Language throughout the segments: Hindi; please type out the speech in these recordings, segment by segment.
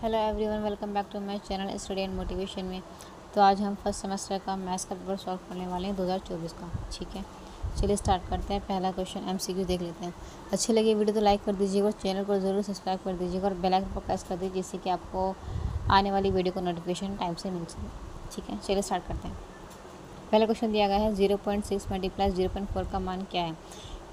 Hello everyone, welcome back to my channel study and motivation में। तो आज हम फर्स्ट सेमेस्टर का मैथ्स का पेपर सॉल्व करने वाले हैं 2024 का। ठीक है, चलिए स्टार्ट करते हैं। पहला क्वेश्चन एमसीक्यू देख लेते हैं। अच्छी लगी वीडियो तो लाइक कर दीजिएगा और चैनल को ज़रूर सब्सक्राइब कर दीजिएगा और बेल आइकन पर प्रेस कर दीजिए जिससे कि आपको आने वाली वीडियो को नोटिफिकेशन टाइम से मिल सके। ठीक है, चलिए स्टार्ट करते हैं। पहला क्वेश्चन दिया गया है 0.6 मल्टीप्लाई 0.4 का मान क्या है।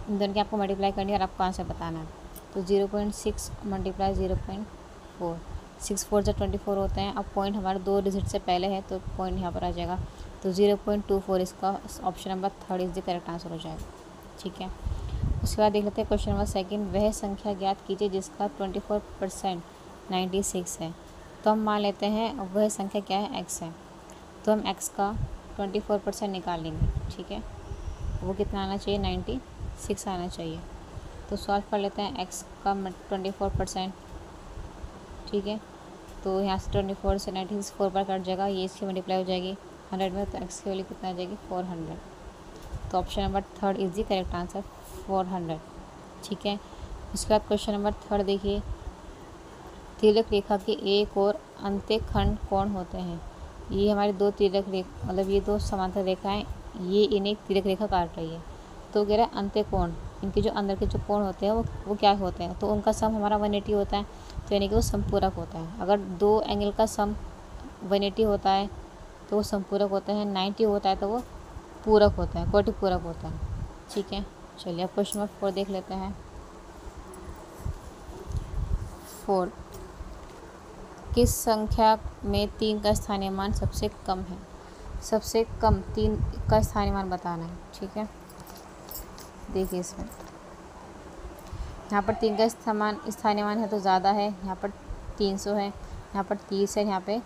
इन दोनों की आपको मल्टीप्लाई करनी है और आपको आंसर बताना है। तो 0.6 मल्टीप्लाई 0.4, 6 4 से 24 होते हैं। अब पॉइंट हमारे 2 डिजिट से पहले है तो पॉइंट यहाँ पर आ जाएगा। तो 0.24 इसका option number 3 is the correct answer हो जाएगा। ठीक है, उसके बाद देख लेते हैं क्वेश्चन नंबर सेकंड। वह संख्या ज्ञात कीजिए जिसका 24% 96 है। तो हम मान लेते हैं वह संख्या क्या है, x है। तो हम x का 24% निकाल लेंगे। ठीक है, वो कितना आना चाहिए, 96 आना चाहिए। तो सॉल्व कर लेते हैं x का 24%। ठीक है, तो यहाँ से 24 से 96 4 पर कट जाएगा, ये इसकी मल्टीप्लाई हो जाएगी 100 में, तो x की वैल्यू कितना आ जाएगी 400। तो option number 3 is the correct answer 400। ठीक है, उसके बाद क्वेश्चन नंबर 3 देखिए। तिर्यक रेखा के एक और अंत्यखंड कौन होते हैं। ये हमारी दो तिर्यक रेखा, मतलब ये दो समांतर रेखाएं, ये इन्हें तिर्यक रेखा काट रही है। तो कह रहा है अंत्य कोण, इनके जो अंदर के जो कोण होते हैं वो क्या होते हैं। तो उनका सम हमारा 180 होता है, तो यानी कि वो समपूरक होता है। अगर दो एंगल का सम 180 होता है तो वो समपूरक होता है, 90 होता है तो वो पूरक होता है, कोटि पूरक होता है। ठीक है, चलिए अब क्वेश्चन नंबर 4 देख लेते हैं। 4, किस संख्या में 3 का स्थानीय मान सबसे कम है। सबसे कम 3 का स्थानीय मान बताना है। ठीक है, देखिए इसमें यहाँ पर 3 का स्थानीय मान है तो ज़्यादा है, यहाँ पर 300 है, यहाँ पर 30 है, यहाँ पे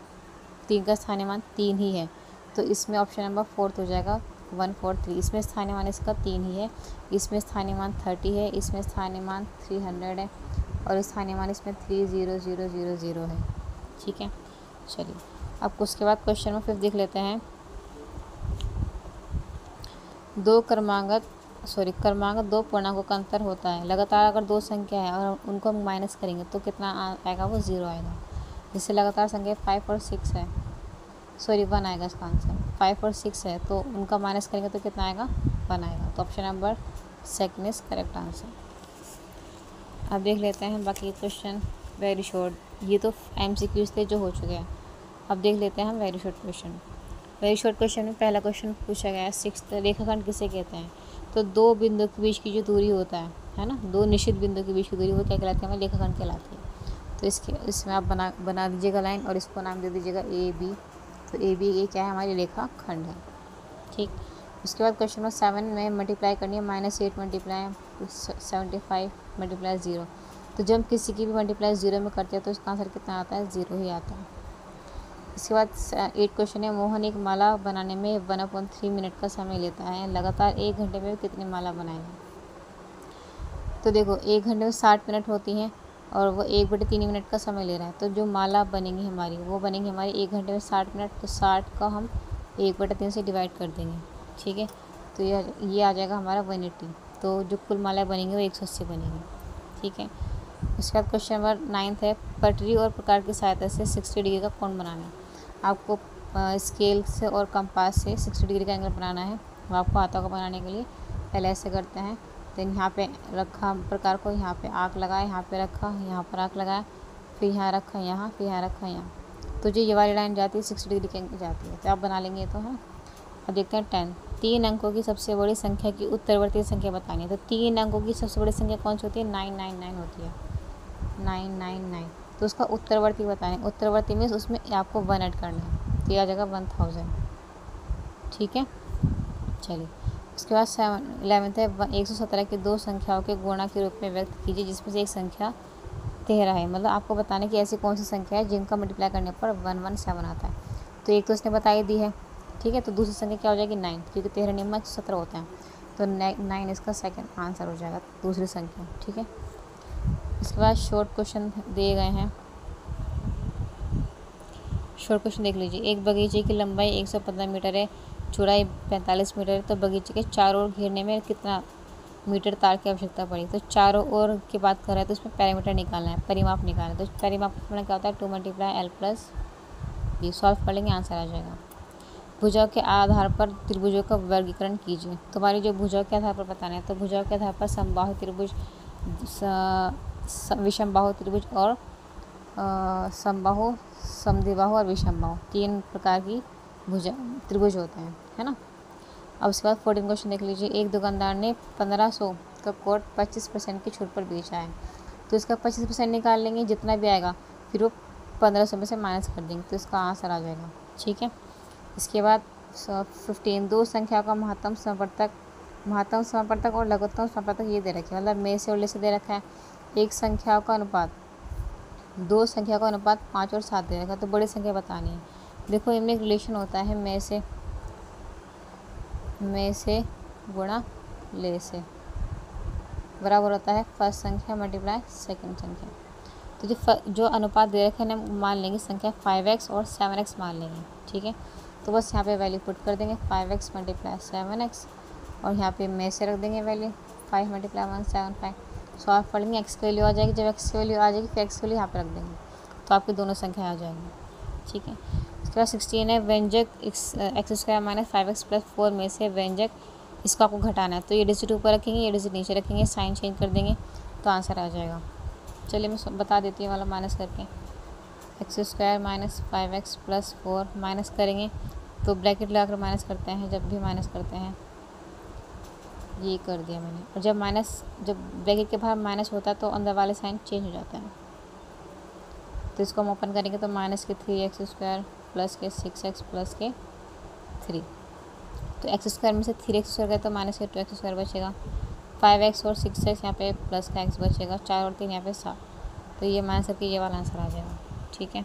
3 का स्थानीय मान 3 ही है। तो इसमें ऑप्शन नंबर 4 हो जाएगा 143। इसमें स्थानीय मान इसका 3 ही है, इसमें स्थानीय मान 30 है, इसमें स्थानीय मान 300 है और स्थानीय मान इसमें 30000 है। ठीक है, चलिए अब उसके बाद क्वेश्चन नंबर 5 देख लेते हैं। क्रमांक दो पूर्णांकों का अंतर होता है। लगातार अगर दो संख्या है और उनको हम माइनस करेंगे तो कितना आएगा, वो 0 आएगा। जैसे लगातार संख्या 5 और 6 है, 1 आएगा इसका आंसर। 5 और 6 है तो उनका माइनस करेंगे तो कितना आएगा, 1 आएगा। तो option number 2 is correct answer. अब देख लेते हैं बाकी क्वेश्चन वेरी शॉर्ट। ये तो MCQs थे जो हो चुके हैं। अब देख लेते हैं हम very short question. Very short question में पहला क्वेश्चन पूछा गया है 6th, रेखाखंड किसे कहते हैं। तो दो बिंदु के बीच की जो दूरी होता है ना, दो निश्चित बिंदु के बीच की दूरी वो क्या कहलाती है, हमें रेखाखंड कहलाती है। तो इसमें आप बना दीजिएगा लाइन और इसको नाम दे दीजिएगा AB। तो AB ये क्या है, हमारी रेखाखंड है। ठीक, उसके बाद क्वेश्चन नंबर 7 में मल्टीप्लाई करनी है -8 मल्टीप्लाई 75 मल्टीप्लाई 0। तो जब किसी की भी मल्टीप्लाई 0 में करते हैं तो इसका आंसर कितना आता है, 0 ही आता है। इसके बाद 8 क्वेश्चन है। मोहन एक माला बनाने में 1/3 मिनट का समय लेता है, लगातार 1 घंटे में कितनी माला बनाएगा। तो देखो 1 घंटे में 60 मिनट होती हैं और वो 1/3 मिनट का समय ले रहा है। तो जो माला बनेंगी हमारी वो बनेंगी हमारी 1 घंटे में 60 मिनट। तो 60 का हम 1/3 से डिवाइड कर देंगे। ठीक है, तो ये आ जाएगा हमारा 180। तो जो कुल मालाएँ बनेंगी वो 180 बनेंगी। ठीक है, उसके बाद क्वेश्चन नंबर 9 है। पटरी और प्रकार की सहायता से 60 डिग्री का कोण बनाना है। आपको स्केल से और कंपास से 60 डिग्री का एंगल बनाना है। वो आपको आता होगा बनाने के लिए। पहले ऐसे करते हैं, देन यहाँ पे रखा प्रकार को, यहाँ पे आर्क लगाया, यहाँ पे रखा, यहाँ पर आर्क लगाया, फिर यहाँ रखा, यहाँ, फिर यहाँ रखा, यहाँ। तो जो ये वाली लाइन जाती है 60 डिग्री के एंगल जाती है। तो आप बना लेंगे तो है। अब देखते हैं 10, 3 अंकों की सबसे बड़ी संख्या की उत्तरवर्ती संख्या बतानी है। तो 3 अंकों की सबसे बड़ी संख्या कौन सी होती है, 999 होती है, 999। तो उसका उत्तरवर्ती बताएं। उत्तरवर्ती में उसमें आपको 1 ऐड करना है, तो यह आ जाएगा 1000। ठीक है, चलिए उसके बाद 11th है। 117 की दो संख्याओं के गुणा के रूप में व्यक्त कीजिए जिसमें से एक संख्या 13 है। मतलब आपको बताने की ऐसी कौन सी संख्या है जिनका मल्टीप्लाई करने पर 117 आता है। तो एक तो उसने बताई दी है। ठीक है, तो दूसरी संख्या क्या हो जाएगी, 9, क्योंकि 13 निम्न 17 होता है। तो 9 इसका सेकंड आंसर हो जाएगा, दूसरी संख्या। ठीक है, इसके बाद शॉर्ट क्वेश्चन दिए गए हैं। शॉर्ट क्वेश्चन देख लीजिए। एक बगीचे की लंबाई 115 मीटर है, चौड़ाई 45 मीटर है। तो बगीचे के चारों ओर घेरने में कितना मीटर तार की आवश्यकता पड़ी। तो चारों ओर की बात कर रहे हैं तो उसमें पैरामीटर निकालना है, परिमाप निकालना है। तो परिमाप में क्या होता है 2 × L+B। सॉल्व कर लेंगे, आंसर आ जाएगा। भुजाओं के आधार पर त्रिभुजों का वर्गीकरण कीजिए। तुम्हारी जो भुजाओं के आधार पर बताना है, तो भुजाओं के आधार पर समबाहु त्रिभुज, विषमबाहु त्रिभुज और समबाहु, समद्विबाहु और विषमबाहु, 3 प्रकार की त्रिभुज होते हैं, है ना। अब उसके बाद 14 क्वेश्चन देख लीजिए। एक दुकानदार ने 1500 का कोट 25% की छूट पर बेचा है। तो इसका 25% निकाल लेंगे, जितना भी आएगा फिर वो 1500 में से माइनस कर देंगे, तो इसका आंसर आ जाएगा। ठीक है। इसके बाद 15 दो संख्या का महत्तम समापवर्तक और लघुत्तम समापवर्तक ये दे रखे हैं, मतलब में से और ले से दे रखा है। एक संख्या का अनुपात, दो संख्या का अनुपात 5 और 7 दे रखा है, तो बड़ी संख्या बतानी है। देखो इनमें एक रिलेशन होता है, में से गुणा ले से बराबर होता है फर्स्ट संख्या मल्टीप्लाई सेकंड संख्या। तो जो अनुपात दे रखे हैं मान लेंगे संख्या 5x और 7x मान लेंगे। ठीक है। तो बस यहाँ पे वैल्यू पुट कर देंगे 5x × 7x और यहाँ पे में से रख देंगे वैल्यू 5 × 1 7 5। सॉल्व कर लेंगे, x की वैल्यू आ जाएगी। जब x की वैल्यू आ जाएगी फिर x की वैल्यू यहाँ पे रख देंगे, तो आपकी दोनों संख्या आ जाएंगी। ठीक है। इसके बाद 16 है व्यंजक x² - 5x + 4 में से व्यंजक इसको आपको घटाना है। तो ये डिजिट ऊपर रखेंगे, ये डिजिट नीचे रखेंगे, साइन चेंज कर देंगे तो आंसर आ जाएगा। चलिए मैं बता देती हूँ वाला माइनस करके। x² - 5x + 4 माइनस करेंगे तो ब्रैकेट लगाकर माइनस करते हैं, जब भी माइनस करते हैं ये कर दिया मैंने। और जब ब्रैकेट के बाहर माइनस होता है तो अंदर वाले साइन चेंज हो जाता है। तो इसको हम ओपन करेंगे तो -3x² + के 6x + के 3। तो x² में से 3x² गए तो -2x² बचेगा। 5x और 6x यहाँ पे प्लस का x बचेगा, 4 और 3 यहाँ पे 7। तो ये माइनस करके ये वाला आंसर आ जाएगा। ठीक है।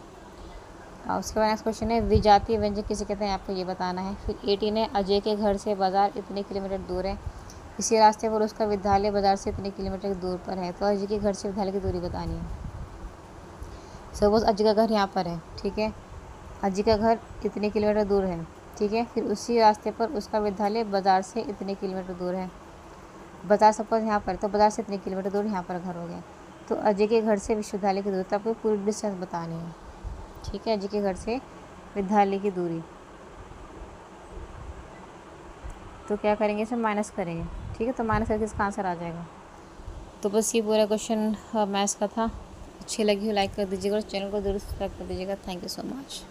और उसके बाद नेक्स्ट क्वेश्चन है विजातीय व्यंजक किसे कहते हैं, आपको ये बताना है। फिर 18 है अजय के घर से बाजार इतने किलोमीटर दूर है, इसी रास्ते पर उसका विद्यालय बाजार से इतने किलोमीटर दूर पर है। तो अजय के घर से विद्यालय की दूरी बतानी है। सपोज अजय का घर यहाँ पर है, ठीक है। अजय का घर इतने किलोमीटर दूर है, ठीक है। फिर उसी रास्ते पर उसका विद्यालय बाजार से इतने किलोमीटर दूर है। बाजार सपोज यहाँ पर, तो बाजार से इतने किलोमीटर दूर यहाँ पर घर हो गया। तो अजय के घर से विश्वविद्यालय की दूरी, तो आपको पूरी डिस्टेंस बतानी है। ठीक है। अजय के घर से विद्यालय की दूरी, तो क्या करेंगे, इसे माइनस करेंगे। ठीक है। तो माइनस करके इसका आंसर आ जाएगा। तो बस ये पूरा क्वेश्चन मैथ्स का था। अच्छी लगी हो लाइक कर दीजिएगा और चैनल को जरूर सब्सक्राइब कर दीजिएगा। Thank you so much.